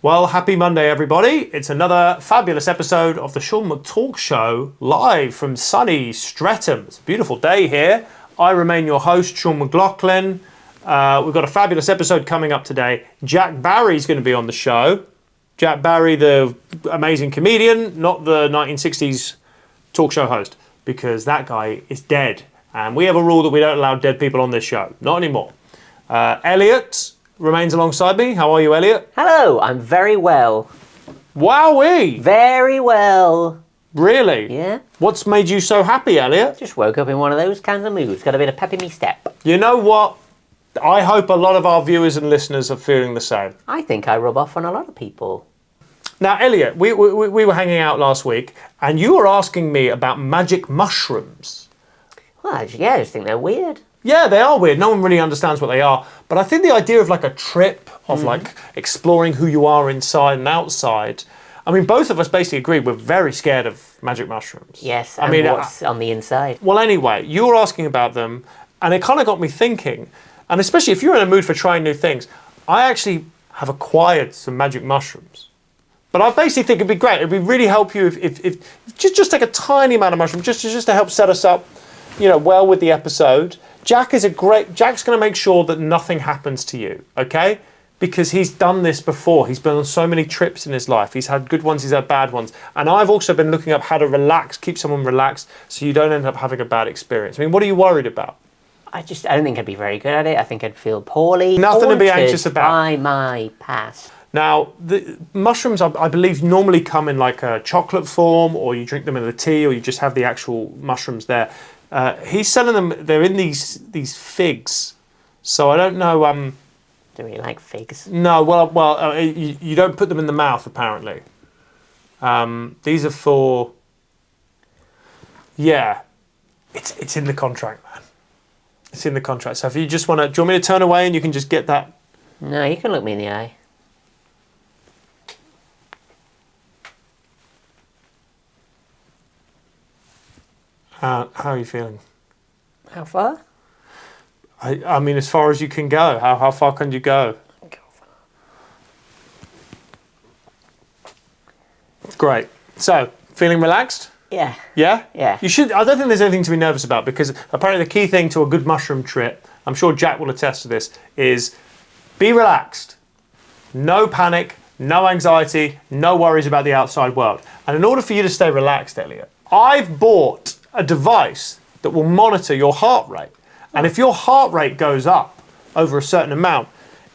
Well, happy Monday, everybody. It's another fabulous episode of the Sean McTalk Show, live from sunny Streatham. It's a beautiful day here. I remain your host, Sean McLoughlin. We've got a fabulous episode coming up today. Jack Barry's going to be on the show. Jack Barry, the amazing comedian, not the 1960s talk show host, because that guy is dead. And we have a rule that we don't allow dead people on this show. Not anymore. Eliot remains alongside me. How are you, Eliot? Hello, I'm very well. Wowee! Very well. Really? Yeah. What's made you so happy, Eliot? Just woke up in one of those kinds of moods. Got a bit of pep in me step. You know what? I hope a lot of our viewers and listeners are feeling the same. I think I rub off on a lot of people. Now, Eliot, we were hanging out last week, and you were asking me about magic mushrooms. Well, I just think they're weird. Yeah, they are weird. No one really understands what they are. But I think the idea of like a trip, of like exploring who you are inside and outside. I mean, both of us basically agree we're very scared of magic mushrooms. Yes, and what's on the inside. Well, anyway, you were asking about them, and it kind of got me thinking. And especially if you're in a mood for trying new things, I actually have acquired some magic mushrooms. But I basically think it'd be great. It'd be really help you if just take a tiny amount of mushroom, just to help set us up, well with the episode. Jack's going to make sure that nothing happens to you, okay? Because he's done this before. He's been on so many trips in his life. He's had good ones, he's had bad ones. And I've also been looking up how to keep someone relaxed so you don't end up having a bad experience. I mean, what are you worried about? I don't think I'd be very good at it. I think I'd feel poorly. Nothing to be anxious about. By my past. Now, the mushrooms, I believe, normally come in like a chocolate form, or you drink them in a tea, or you just have the actual mushrooms there. He's selling them. They're in these figs, so I don't know. Do you like figs? No, well, you don't put them in the mouth apparently. These are for. Yeah, it's in the contract, man. It's in the contract. So if you just do you want me to turn away and you can just get that? No, you can look me in the eye. How are you feeling? How far? I mean, as far as you can go. How far can you go? Great. So, feeling relaxed? Yeah. Yeah? Yeah. You should. I don't think there's anything to be nervous about, because apparently the key thing to a good mushroom trip, I'm sure Jack will attest to this, is be relaxed. No panic, no anxiety, no worries about the outside world. And in order for you to stay relaxed, Eliot, I've bought a device that will monitor your heart rate. And if your heart rate goes up over a certain amount,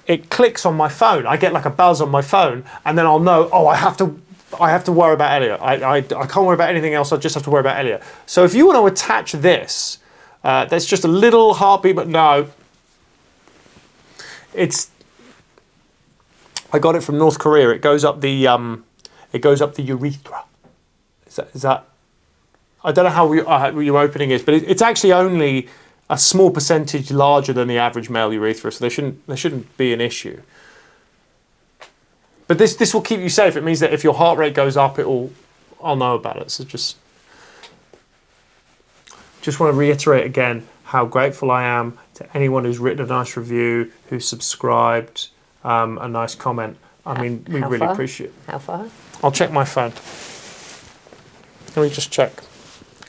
it clicks on my phone. I get like a buzz on my phone, and then I'll know, I have to worry about Eliot. I can't worry about anything else, I just have to worry about Eliot. So if you want to attach this, that's just a little heartbeat, but no. I got it from North Korea. It goes up the urethra. Is that? I don't know how your opening is, but it's actually only a small percentage larger than the average male urethra, so there shouldn't be an issue. But this will keep you safe. It means that if your heart rate goes up, I'll know about it. So just want to reiterate again how grateful I am to anyone who's written a nice review, who's subscribed, a nice comment. I mean, we really appreciate it. How far? I'll check my phone. Let me just check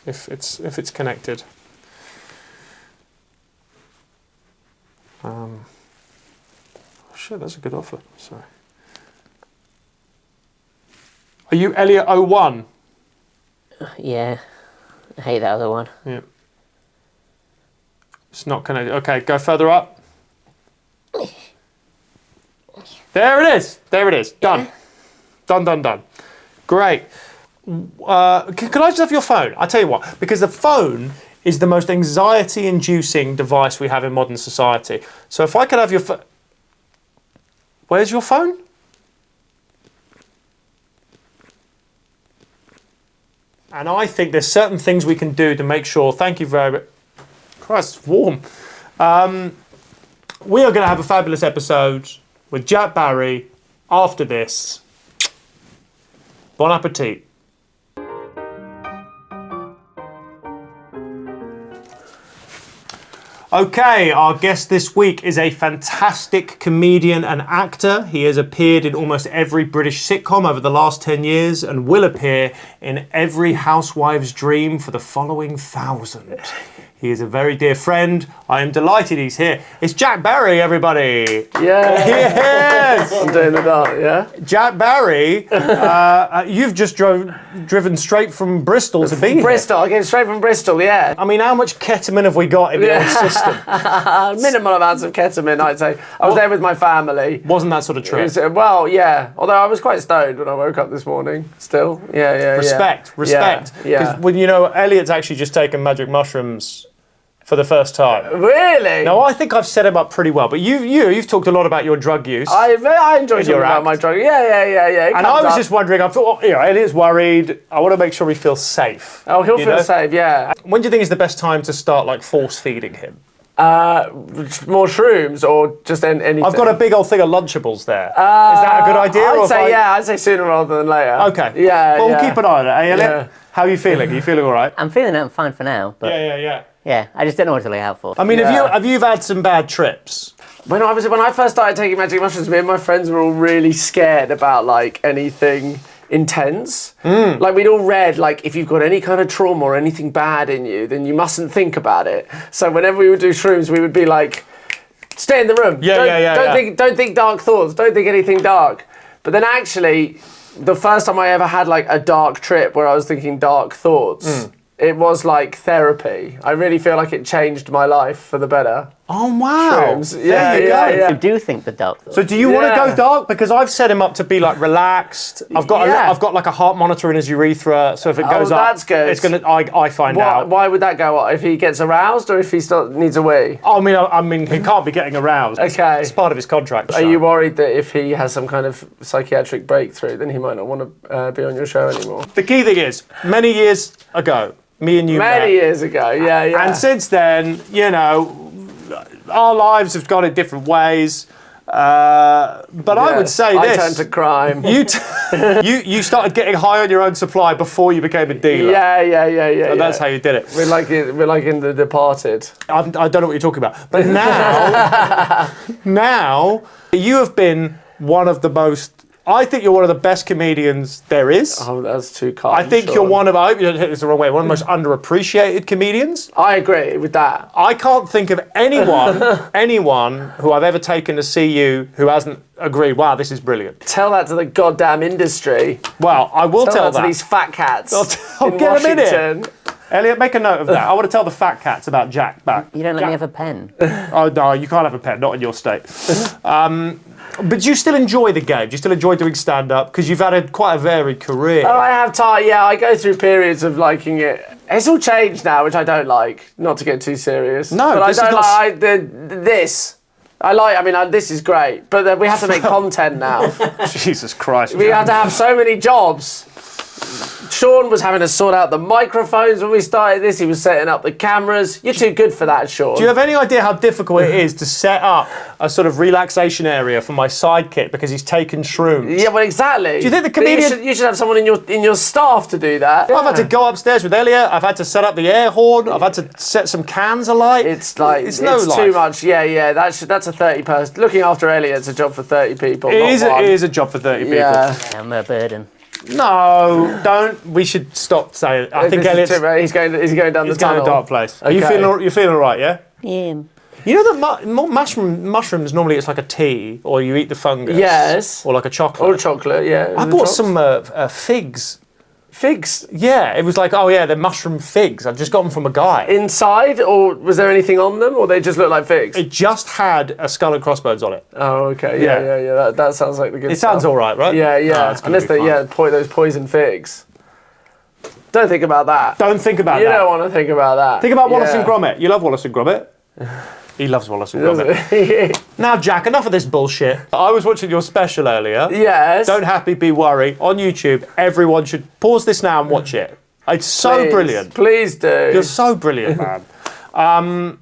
if it's connected. Oh shit, that's a good offer. Sorry. Are you Eliot 01? Yeah. I hate that other one. Yeah. It's not connected. Okay, go further up. There it is. Done. Yeah. Done. Great. Can I just have your phone? I'll tell you what, because the phone is the most anxiety-inducing device we have in modern society. So if I could have your phone... Where's your phone? And I think there's certain things we can do to make sure... Thank you very much. Christ, it's warm. We are going to have a fabulous episode with Jack Barry after this. Bon appetit. Okay, our guest this week is a fantastic comedian and actor. He has appeared in almost every British sitcom over the last 10 years and will appear in every housewife's dream for the following 1,000. He is a very dear friend. I am delighted he's here. It's Jack Barry, everybody. Yeah. Yes. I'm doing the dart, yeah? Jack Barry, you've just driven straight from Bristol to be here. Bristol, I came straight from Bristol, yeah. I mean, how much ketamine have we got in the old system? Minimal amounts of ketamine, I'd say. I was there with my family. Wasn't that sort of trip? Well, yeah. Although I was quite stoned when I woke up this morning, still. Yeah. Respect. Yeah. Because when Eliot's actually just taken magic mushrooms for the first time. Really? No, I think I've set him up pretty well. But you've talked a lot about your drug use. I enjoy talking about my drug. Yeah. And I was just wondering, I thought, Eliot's worried. I want to make sure he feels safe. Oh, he'll feel safe, yeah. When do you think is the best time to start force feeding him? More shrooms or just anything? I've got a big old thing of Lunchables there. Is that a good idea? I'd say sooner rather than later. Okay. Yeah. Well, we'll keep an eye on it, eh, Eliot? Yeah. How are you feeling? Are you feeling all right? I'm feeling fine for now, but Yeah. I just don't know what to look out for. I mean, have you had some bad trips? When I first started taking magic mushrooms, me and my friends were all really scared about anything intense. We'd all read if you've got any kind of trauma or anything bad in you, then you mustn't think about it. So whenever we would do shrooms, we would be like, stay in the room. Don't think dark thoughts. Don't think anything dark. But then actually, the first time I ever had a dark trip where I was thinking dark thoughts, it was like therapy. I really feel like it changed my life for the better. Oh, wow. Shrooms. Yeah. I do think the dark thoughts. So do you want to go dark? Because I've set him up to be relaxed. I've got a heart monitor in his urethra, so if it goes up, that's good. It's gonna. I find out. Why would that go up? If he gets aroused or if he still needs a wee? I mean, he can't be getting aroused. Okay. It's part of his contract. Are you worried that if he has some kind of psychiatric breakthrough, then he might not want to be on your show anymore? The key thing is, many years ago, me and you Many years ago, yeah. And since then, our lives have gone in different ways. But I would say this. I turned to crime. You started getting high on your own supply before you became a dealer. Yeah. So that's how you did it. We're like in The Departed. I don't know what you're talking about. But now you have been one of the most. I think you're one of the best comedians there is. Oh, that's too kind. I think you're one of. I hope you don't take this the wrong way. One of the most underappreciated comedians. I agree with that. I can't think of anyone who I've ever taken to see you who hasn't agreed. Wow, this is brilliant. Tell that to the goddamn industry. Well, I will tell that to these fat cats. I'll in get Washington. them in it. Eliot, make a note of that. I want to tell the fat cats about Jack back. You don't let me have a pen. Oh, no, you can't have a pen, not in your state. But do you still enjoy the game? Do you still enjoy doing stand-up? Because you've had quite a varied career. Oh, I have time. Yeah, I go through periods of liking it. It's all changed now, which I don't like. Not to get too serious. No, but this I don't is like this. This is great, but we have to make content now. Jesus Christ. We have to have so many jobs. Sean was having to sort out the microphones when we started this. He was setting up the cameras. You're too good for that, Sean. Do you have any idea how difficult it is to set up a sort of relaxation area for my sidekick because he's taken shrooms? Yeah, well, exactly. Do you think the comedian... You should have someone in your staff to do that. I've had to go upstairs with Eliot. I've had to set up the air horn. I've had to set some cans alight. It's no life. Too much. Yeah. That's a 30-person. Looking after Eliot's a job for 30 people. It is a job for 30 people. Yeah. I'm a burden. No, don't. We should stop saying. I think Eliot's. He's going down the tunnel. He's going to a dark place. Okay. You're feeling all right, yeah? Yeah. You know that mushrooms normally it's like a tea, or you eat the fungus. Yes. Or like a chocolate. Or chocolate, yeah. I bought some figs. Figs? Yeah, it was they're mushroom figs. I just got them from a guy. Inside, or was there anything on them, or they just look like figs? It just had a skull and crossbones on it. Oh, okay. Yeah. That sounds like the good stuff. It sounds all right, right? Yeah. Unless those poison figs. Don't think about that. Don't think about that. You don't want to think about that. Think about Wallace and Gromit. You love Wallace and Gromit. He loves Wallace and Gromit. Now, Jack, enough of this bullshit. I was watching your special earlier. Yes. Don't Happy, Be Worry on YouTube. Everyone should pause this now and watch it. It's so brilliant. Please do. You're so brilliant, man.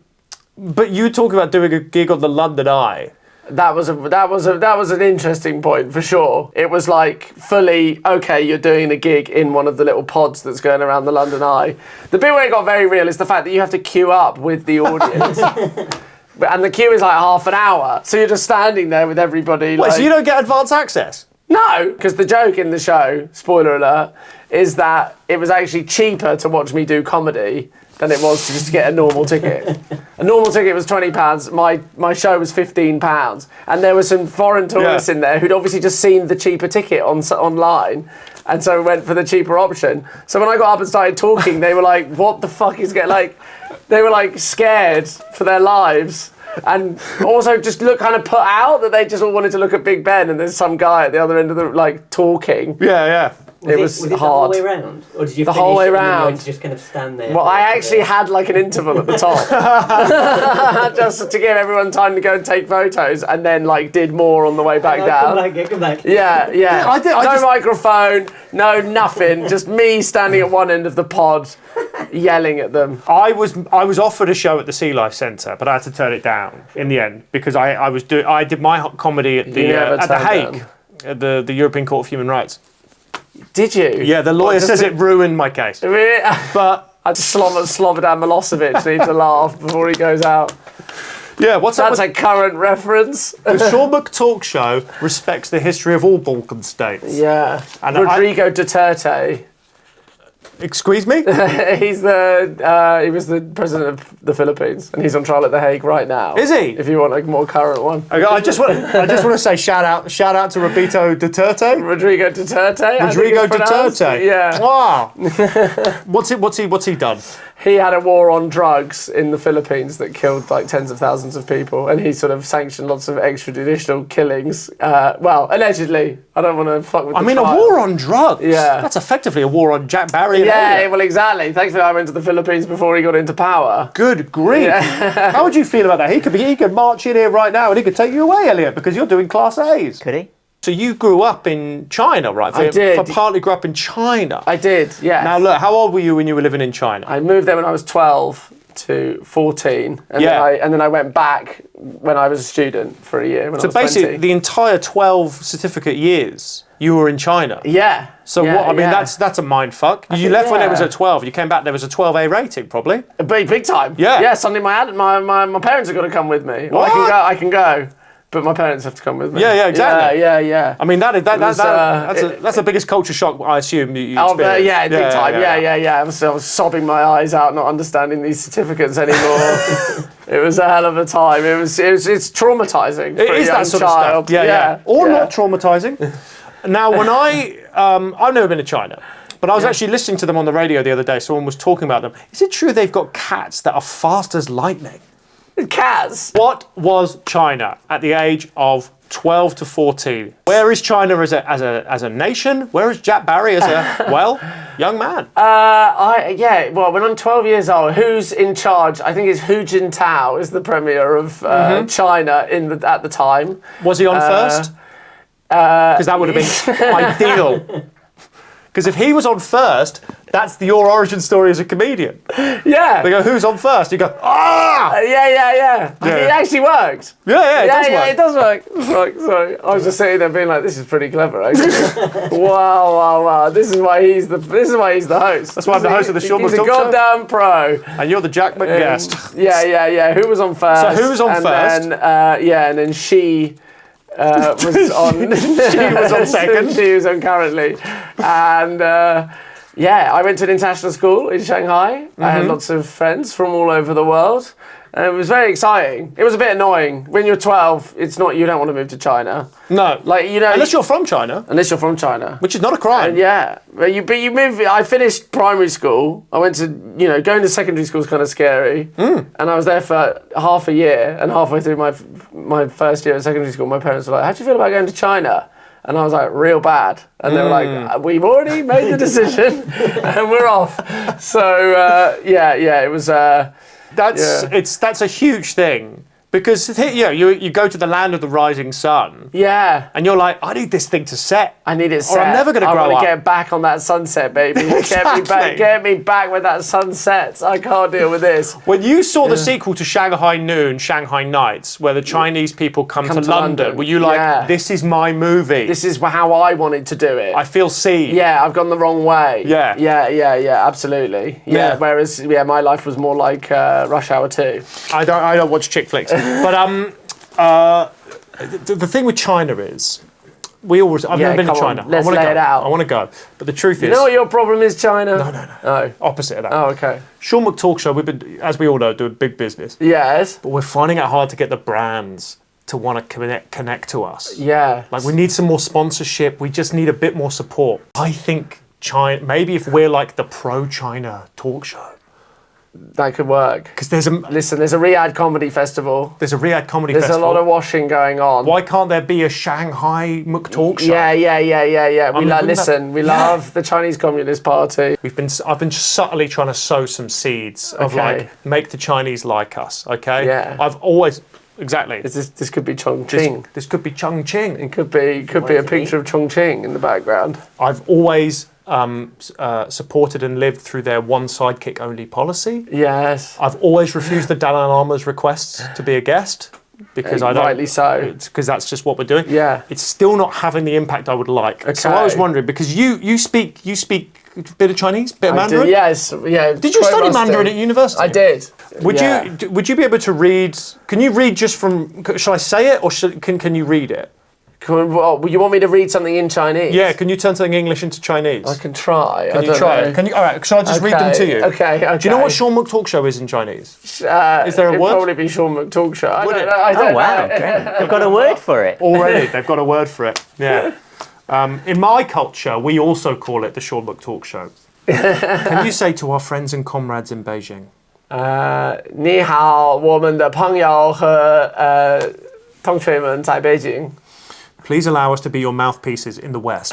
But you talk about doing a gig on the London Eye. That was an interesting point for sure. It was like fully okay. You're doing a gig in one of the little pods that's going around the London Eye. The bit where it got very real is the fact that you have to queue up with the audience, and the queue is like half an hour. So you're just standing there with everybody. Wait, so you don't get advance access? No, because the joke in the show, spoiler alert, is that it was actually cheaper to watch me do comedy than it was to just get a normal ticket. A normal ticket was £20. My show was £15, and there were some foreign tourists in there who'd obviously just seen the cheaper ticket online, and so went for the cheaper option. So when I got up and started talking, they were like, "What the fuck is getting like?" They were like scared for their lives. And also just look kind of put out that they just all wanted to look at Big Ben, and there's some guy at the other end of the talking. Yeah. It was it hard. The whole way round? Or did you the whole way round? Just kind of stand there? Well, I actually had like an interval at the top, just to give everyone time to go and take photos, and then like did more on the way back down. Come back. Yeah. No microphone, no nothing, just me standing at one end of the pod, yelling at them. I was offered a show at the Sea Life Centre, but I had to turn it down in the end because I did my comedy at the Hague, at the European Court of Human Rights. Did you? Yeah, the lawyer says it ruined my case. But I'd Slobodan Milosevic need to laugh before he goes out. Yeah, That's a current reference. The Sean McTalk show respects the history of all Balkan states. Yeah. And Rodrigo Duterte. Excuse me? He was the president of the Philippines, and he's on trial at The Hague right now. Is he? If you want a more current one. I just want to say shout out to Rodrigo Duterte. Rodrigo Duterte. Rodrigo Duterte. Yeah. Wow. What's he done? He had a war on drugs in the Philippines that killed like tens of thousands of people, and he sort of sanctioned lots of extrajudicial killings. Well, allegedly. I don't want to fuck with the trial. A war on drugs? Yeah. That's effectively a war on Jack Barry and Yeah, Eliot. well, exactly. Thankfully, I went to the Philippines before he got into power. Good grief. Yeah. How would you feel about that? He could march in here right now and he could take you away, Eliot, because you're doing Class A's. Could he? So you grew up in China, right? I did. Partly grew up in China. I did, yeah. Now look, how old were you when you were living in China? I moved there when I was 12 to 14, and then I went back when I was a student for a year when I was 20. So basically, the entire 12 certificate years you were in China. Yeah. So that's a mind fuck. You left when it was at 12. You came back. There was a 12A rating, probably. Big time. Yeah. Yeah. Suddenly, my parents are going to come with me. What? I can go. But my parents have to come with me. Yeah, exactly. Yeah. I mean, that's the biggest culture shock I assume you experienced. Big time. Yeah. I was sobbing my eyes out, not understanding these certificates anymore. It was a hell of a time. It's traumatizing for a young that sort child. Of stuff. Yeah. Or not traumatizing. Now, when I've never been to China, but I was actually listening to them on the radio the other day. Someone was talking about them. Is it true they've got cats that are fast as lightning? Cats. What was China at the age of 12 to 14? Where is China as a nation? Where is Jack Barry as a young man? Well, when I'm 12 years old, who's in charge? I think it's Hu Jintao is the premier of China at the time. Was he on first? Because that would have been ideal. Because if he was on first, that's your origin story as a comedian. Yeah. They go, who's on first? You go, ah! Yeah. It actually worked. Yeah, it does work. Sorry. I was just sitting there being like, this is pretty clever, actually. Wow. This is why he's the host. That's why I'm the host of the Sean McTalk Show. He's a goddamn pro. And you're the Jack McGuest. Yeah. Who was on first? So who was on first? And then she... was on. She was on second. She was on currently, and I went to an international school in Shanghai. I had lots of friends from all over the world, and it was very exciting. It was a bit annoying when you're 12. It's not you don't want to move to China. No, unless you're from China. Which is not a crime. But you move. I finished primary school. I went to going to secondary school is kind of scary, and I was there for half a year. And halfway through my first year at secondary school, my parents were like, "How do you feel about going to China?" And I was like, real bad. And they were like, we've already made the decision and we're off. So, it was... That's a huge thing. Because you go to the land of the rising sun, Yeah. and you're like, I need this thing to set. I need it set. Or I'm never going to grow I want up. to get back on that sunset, baby. Exactly. Get me back when that sun sets. I can't deal with this. When you saw the sequel to Shanghai Noon, Shanghai Nights, where the Chinese people come to London, were you like, this is my movie? This is how I wanted to do it. I feel seen. Yeah, I've gone the wrong way. Yeah. Yeah, absolutely. Yeah. Whereas, my life was more like Rush Hour 2. I don't watch chick flicks. But the thing with China is, I've never been to China. Let's lay it out. I want to go. But the truth is... You know what your problem is, China? No. Oh. Opposite of that. Oh, okay. Sean McTalk show, we've been, as we all know, doing big business. Yes. But we're finding it hard to get the brands to want to connect to us. Yeah. Like, we need some more sponsorship. We just need a bit more support. I think China, maybe if we're like the pro-China talk show. That could work. Because there's a Riyadh Comedy Festival. There's a Riyadh Comedy Festival. Festival. There's a lot of washing going on. Why can't there be a Shanghai McTalk show? Yeah. We love the Chinese Communist Party. I've been subtly trying to sow some seeds of like, make the Chinese like us, okay? Yeah. I've always... Exactly. This could be Chongqing. This could be Chongqing. It could be a picture of Chongqing in the background. I've always supported and lived through their one sidekick only policy. Yes. I've always refused the Dalai Lama's requests to be a guest because I don't. Rightly so. Because that's just what we're doing. Yeah. It's still not having the impact I would like. Okay. So I was wondering, because you speak a bit of Chinese, bit of Mandarin. Yes. Yeah. Did you study Mandarin at university? I did. Would you be able to read? Can you read just from? Shall I say it, or can you read it? You want me to read something in Chinese? Yeah. Can you turn something English into Chinese? I can try. Can you try it? Can you? All right. Shall I just read them to you? Okay. Do you know what Sean McTalk show is in Chinese? Is there a it'd word? Probably be Sean McTalk show. I don't know. Oh wow, great. They've got a word for it. Already, they've got a word for it. Yeah. In my culture, we also call it the Sean McTalk show. Can you say to our friends and comrades in Beijing? 你好，我们的朋友和同学们在北京。 Please allow us to be your mouthpieces in the West.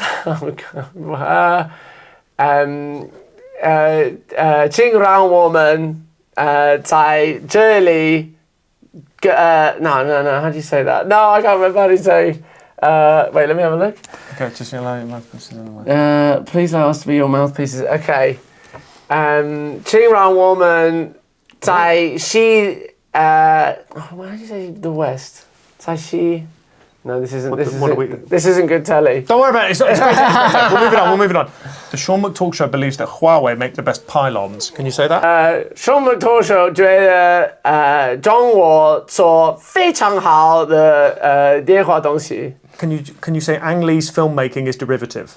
请让我们在这里。No. How do you say that? No, I can't remember how to say. Wait, let me have a look. Okay, just allow your mouthpieces in the West. Please allow us to be your mouthpieces. Okay. 请让我们在西how do you say the West? 在西. No, this isn't good telly. Don't worry about it. It's great. We're moving on. The Sean McTalk show believes that Huawei make the best pylons. Can you say that? Sean McTalk show 觉得中国做非常好的电话东西。 Can you say Ang Lee's filmmaking is derivative?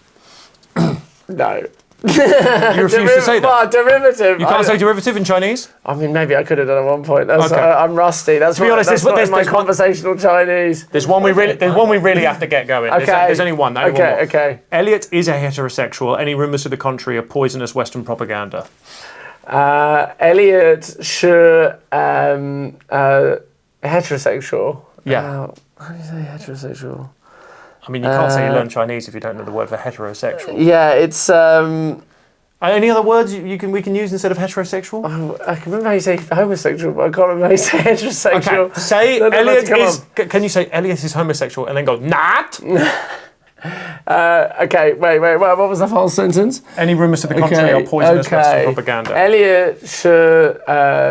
No. You refuse to say that? Well, derivative. You can't say derivative in Chinese? I mean, maybe I could have done at one point. That's, Okay. I'm rusty. That's To be honest, that's there's my one- conversational Chinese. There's one we really have to get going. Okay. There's only one. Only one more. Okay. Eliot is a heterosexual. Any rumours to the contrary are poisonous Western propaganda. Eliot 是heterosexual. Yeah. How do you say heterosexual? I mean, you can't say you learn Chinese if you don't know the word for heterosexual. Yeah, it's Any other words we can use instead of heterosexual? I can remember how you say homosexual, but I can't remember how you say heterosexual. Okay, say No, Eliot come is... Can you say Eliot is homosexual and then go, not? Okay, wait, what was the false sentence? Any rumours to the contrary are poisonous Western propaganda. Eliot 是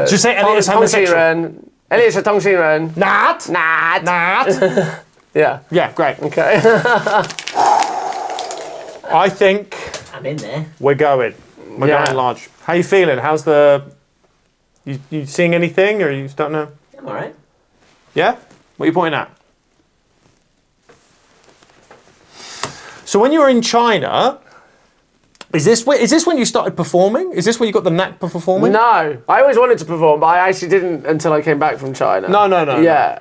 Just say Eliot is homosexual. Eliot 是同性人 Not. Yeah. Yeah, great. Okay. I think I'm in there. we're going. We're Yeah. going large. How you feeling? How's the... You seeing anything or you don't know? I'm alright. Yeah? What are you pointing at? So when you were in China, is this when you started performing? Is this where you got the knack for performing? No, I always wanted to perform, but I actually didn't until I came back from China. No. Yeah,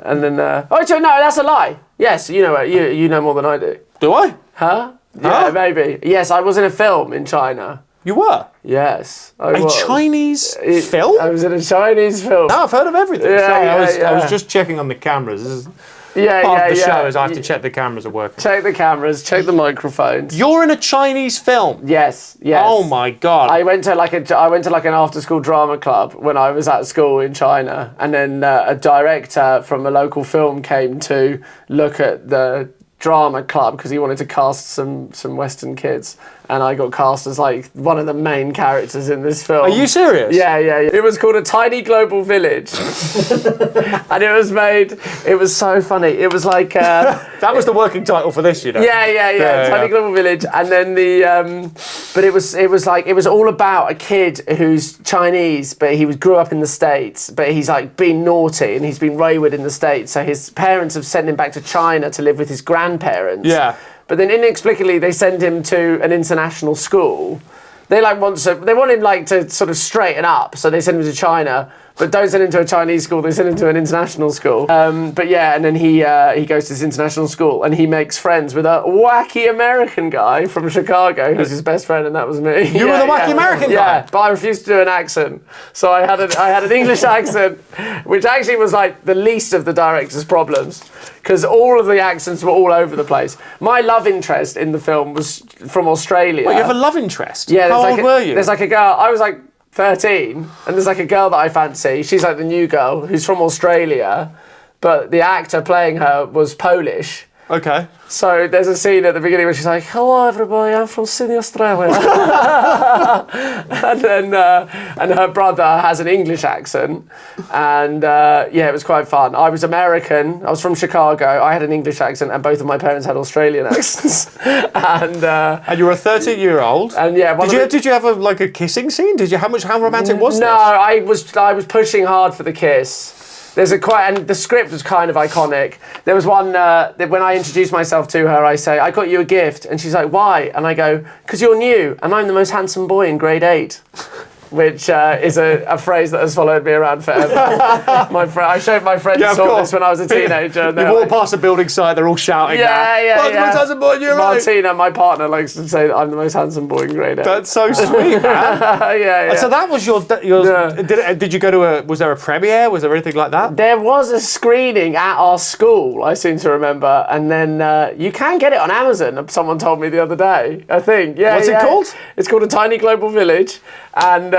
and then. Oh, so no, that's a lie. Yes, you know it. You know more than I do. Do I? Huh? Yeah, maybe. Yes, I was in a film in China. You were? Yes, I A was. Chinese film? I was in a Chinese film. No, I've heard of everything. Yeah, Sorry, I yeah. was just checking on the cameras. part of the yeah. show is I have to check the cameras are working. Check the cameras, check the microphones. You're in a Chinese film. Yes. Oh my god. I went to like an after-school drama club when I was at school in China, and then a director from a local film came to look at the drama club because he wanted to cast some Western kids, and I got cast as like one of the main characters in this film. Are you serious? Yeah. It was called A Tiny Global Village, and it was so funny. It was like that was the working title for this, you know. Yeah. Tiny Global Village, and then but it was all about a kid who's Chinese, but he grew up in the States, but he's like been naughty and he's been wayward in the States, so his parents have sent him back to China to live with his grandparents. Yeah. But then inexplicably they send him to an international school. They want him like to sort of straighten up, so they send him to China. But don't send him to a Chinese school, they send him to an international school. But yeah, and then he goes to this international school and he makes friends with a wacky American guy from Chicago who's his best friend, and that was me. You were the wacky American guy? Yeah, but I refused to do an accent. So I had an English accent, which actually was like the least of the director's problems, because all of the accents were all over the place. My love interest in the film was from Australia. Wait, you have a love interest? Yeah. How old were you? There's like a girl, I was like 13, and there's like a girl that I fancy. She's like the new girl who's from Australia, but the actor playing her was Polish. Okay. So there's a scene at the beginning where she's like, "Hello everybody, I'm from Sydney, Australia." and then and her brother has an English accent, and it was quite fun. I was American, I was from Chicago, I had an English accent, and both of my parents had Australian accents. And you were a 13-year-old. And yeah, did you have a kissing scene? How romantic was this? No, I was pushing hard for the kiss. And the script was kind of iconic. There was one that when I introduced myself to her, I say, "I got you a gift," and she's like, "Why?" And I go, "'Cause you're new, and I'm the most handsome boy in grade 8." Which is a phrase that has followed me around forever. I showed my friends this when I was a teenager. You walk past a building site, they're all shouting that. Yeah. The most handsome boy in your life. Martina, my partner, likes to say that I'm the most handsome boy in grade 8. That's so sweet, man. Yeah. So that was your did you go to was there a premiere? Was there anything like that? There was a screening at our school, I seem to remember, and then you can get it on Amazon, someone told me the other day, I think. Yeah. What's it called? It's called A Tiny Global Village, and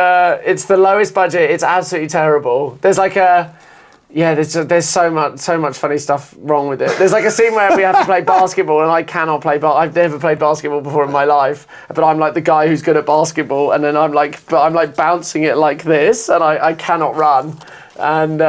it's the lowest budget. It's absolutely terrible. There's like there's so much funny stuff wrong with it. There's like a scene where we have to play basketball, and I cannot play I've never played basketball before in my life, but I'm like the guy who's good at basketball, and then I'm like bouncing it like this, and I cannot run, and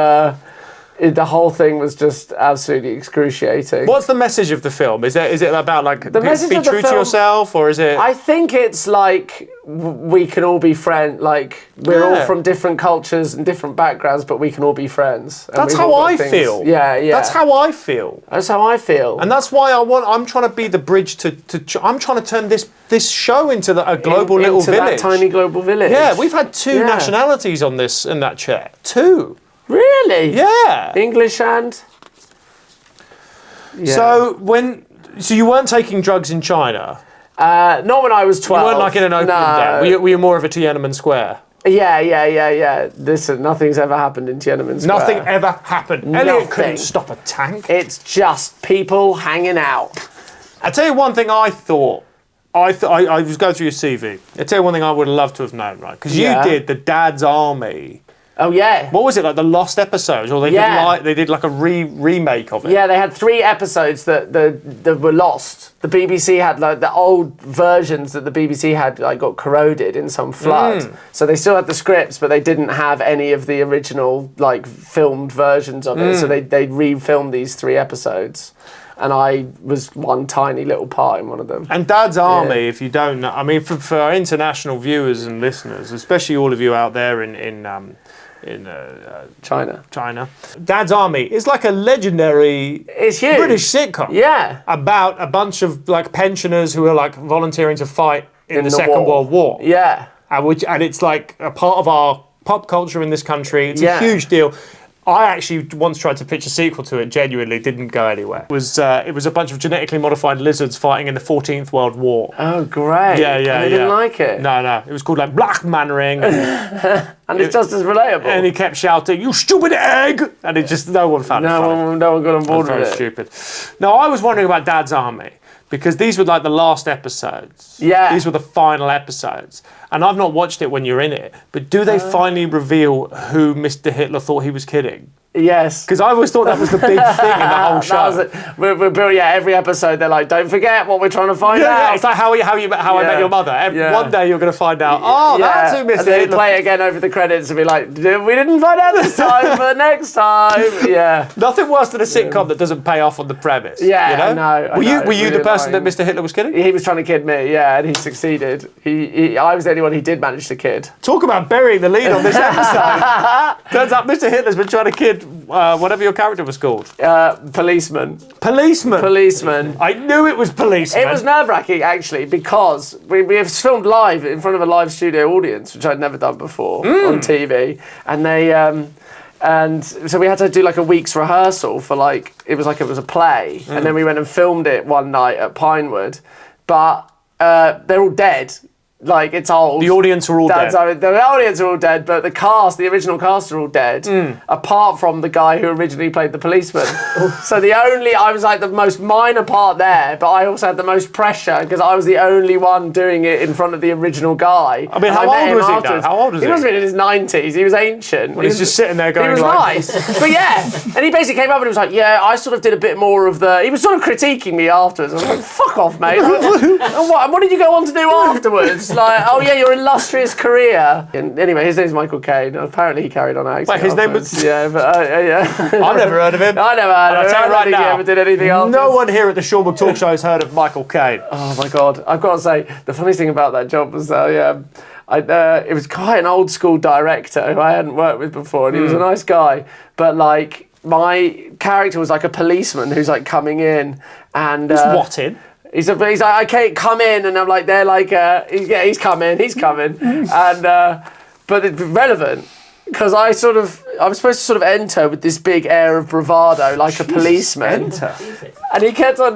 the whole thing was just absolutely excruciating. What's the message of the film? Is it about like be true to yourself, or is it? I think it's like we can all be friends. Like we're all from different cultures and different backgrounds, but we can all be friends. That's how I feel. Yeah. That's how I feel. That's how I feel. And that's why I'm trying to be the bridge to I'm trying to turn this show into a global little village. That tiny global village. Yeah, we've had two nationalities on this in that chair. 2. Really? Yeah. English and. Yeah. So you weren't taking drugs in China? Not when I was 12. You weren't like in an open den. Were you more of a Tiananmen Square? Yeah. Listen, nothing's ever happened in Tiananmen Square. Nothing ever happened. Nothing. Eliot couldn't stop a tank. It's just people hanging out. I'll tell you one thing I thought. I was going through your CV. I'll tell you one thing I would have loved to have known, right? Because you did the Dad's Army. Oh yeah. What was it, like the lost episodes, or they did like a remake of it? Yeah, they had 3 episodes that were lost. The BBC had like the old versions that the BBC had like got corroded in some flood. So they still had the scripts, but they didn't have any of the original like filmed versions of it. So they refilmed these 3 episodes. And I was one tiny little part in one of them. And Dad's Army, if you don't know, I mean, for our international viewers and listeners, especially all of you out there in China. Dad's Army is like a legendary it's huge. British sitcom. Yeah. About a bunch of like pensioners who are like volunteering to fight in the Second World War. Yeah. And it's like a part of our pop culture in this country. It's a huge deal. I actually once tried to pitch a sequel to it, genuinely didn't go anywhere. It was a bunch of genetically modified lizards fighting in the 14th World War. Oh, great. Yeah. And they didn't like it? No. It was called like Black Mannering. And it's just as relatable. And he kept shouting, "You stupid egg!" And it just, no one found it funny. No one got on board with Very it. stupid. Now, I was wondering about Dad's Army, because these were like the last episodes. Yeah. These were the final episodes. And I've not watched it when you're in it, but do they finally reveal who Mr. Hitler thought he was kidding? Yes. Because I always thought that was the big thing in the whole show. Every episode they're like, don't forget what we're trying to find out. Yeah, it's like how I Met Your Mother. One day you're going to find out, that's who Mr. And then Hitler... play it again over the credits and be like, we didn't find out this time, but next time. Yeah. Nothing worse than a sitcom that doesn't pay off on the premise. Yeah, you know? I know. Were you Really the person annoying. that Mr. Hitler was kidding? He was trying to kid me, yeah, and he succeeded. I was the only one he did manage to kid. Talk about burying the lead on this episode. Turns out Mr. Hitler's been trying to kid whatever your character was called. Policeman. Policeman. I knew it was policeman. It was nerve-wracking, actually, because we have filmed live in front of a live studio audience, which I'd never done before on TV. And they... and so we had to do like a week's rehearsal for it was a play. And then we went and filmed it one night at Pinewood. But they're all dead. Like, it's old. The audience are all dead. The audience are all dead, but the original cast are all dead, apart from the guy who originally played the policeman. So I was like the most minor part there, but I also had the most pressure because I was the only one doing it in front of the original guy. I mean, how old was he now? How old is he? He must have been in his 90s. He was ancient. Well, he's just sitting there going He was like... nice. But yeah, and he basically came up and he was like, yeah, I sort of did a bit more of the... He was sort of critiquing me afterwards. I was like, fuck off, mate. What did you go on to do afterwards? Like, oh yeah, your illustrious career. And anyway, his name's Michael Caine. Apparently he carried on acting. Wait, his name afterwards. was... Yeah, but yeah. I've never heard of him. I never heard of him. I'll tell you right He now, ever did anything else. no one here at the Sean McTalk Show has heard of Michael Caine. Oh my God. I've got to say, the funniest thing about that job was it was quite an old school director who I hadn't worked with before, and he was a nice guy, but like my character was like a policeman who's like coming in and... What in? He's like, I can't come in, and I'm like, they're like, he's coming, and but it's relevant because I was supposed to sort of enter with this big air of bravado, like a policeman, and he kept on.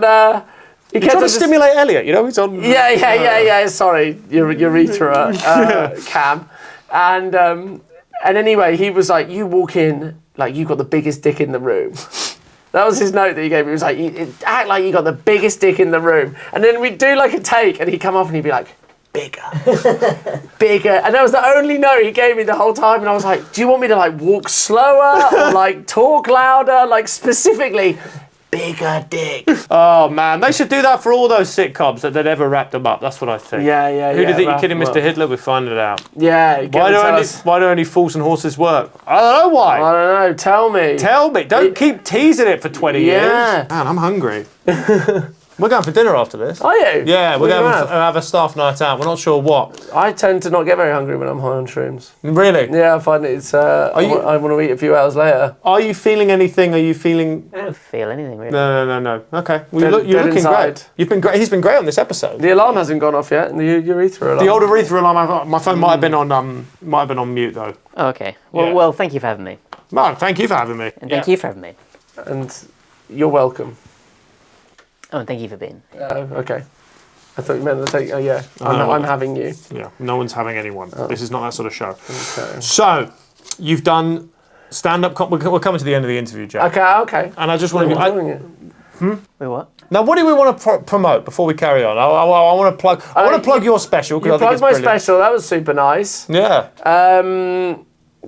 He kept trying to on stimulate Eliot, you know, he's on... Yeah. Sorry, your urethra cam, and anyway, he was like, you walk in like you got the biggest dick in the room. That was his note that he gave me. He was like, act like you got the biggest dick in the room. And then we'd do like a take and he'd come up and he'd be like, bigger. Bigger. And that was the only note he gave me the whole time. And I was like, do you want me to like walk slower or like talk louder? Like specifically, bigger dick. Oh man, they should do that for all those sitcoms that they'd ever wrapped them up. That's what I think. Yeah. Who do you think you're kidding, Mr. Hitler? We're finding it out. Yeah. Why do only fools and horses work? I don't know why. I don't know. Tell me. Tell me. Don't keep teasing it for 20 years. Yeah. Man, I'm hungry. We're going for dinner after this. Are you? Yeah, we're What do going you to have a staff night out. We're not sure what. I tend to not get very hungry when I'm high on shrooms. Really? Yeah, I find it's. I want to eat a few hours later. Are you feeling anything? Are you feeling... I don't feel anything really. No. Okay. Well, you're Dead looking inside. great. You've been great. He's been great on this episode. The alarm hasn't gone off yet, and the urethra alarm. The old urethra alarm. My phone might have been on mute though. Oh, okay. Well, Yeah. well, thank you for having me. Man, thank you for having me. And thank you for having me. And you're welcome. Oh, and thank you for being. Okay. I thought you meant to take. Oh yeah. No. I'm having you. Yeah, no one's having anyone. This is not that sort of show. Okay. So, you've done stand-up. We're coming to the end of the interview, Jack. Okay. And I just want What to. are you doing it? Wait, what? Now, what do we want to promote before we carry on? I want to plug. I want to plug your special because You I think plugged it's my brilliant. special. That was super nice. Yeah.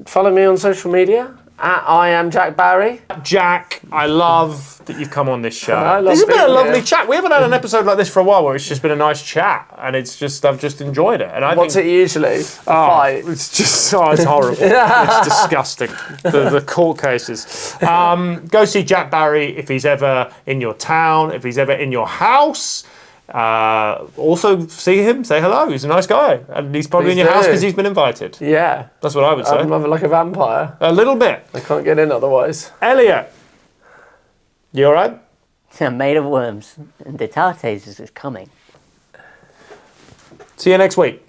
Follow me on social media at I am Jack Barry. Jack, I love that you've come on this show. I love This has been a being lovely here. chat. We haven't had an episode like this for a while where it's just been a nice chat, and I've just enjoyed it. And I What's think it usually? A fight. it's just it's horrible. It's disgusting. The court cases. Go see Jack Barry if he's ever in your town, if he's ever in your house. Also see him, say hello. He's a nice guy, and he's probably Please in your house do. because he's been invited. Yeah. That's what I would say. I'm like a vampire. A little bit. I can't get in otherwise. Eliot, you all right? I'm made of worms, and the Tartes is coming. See you next week.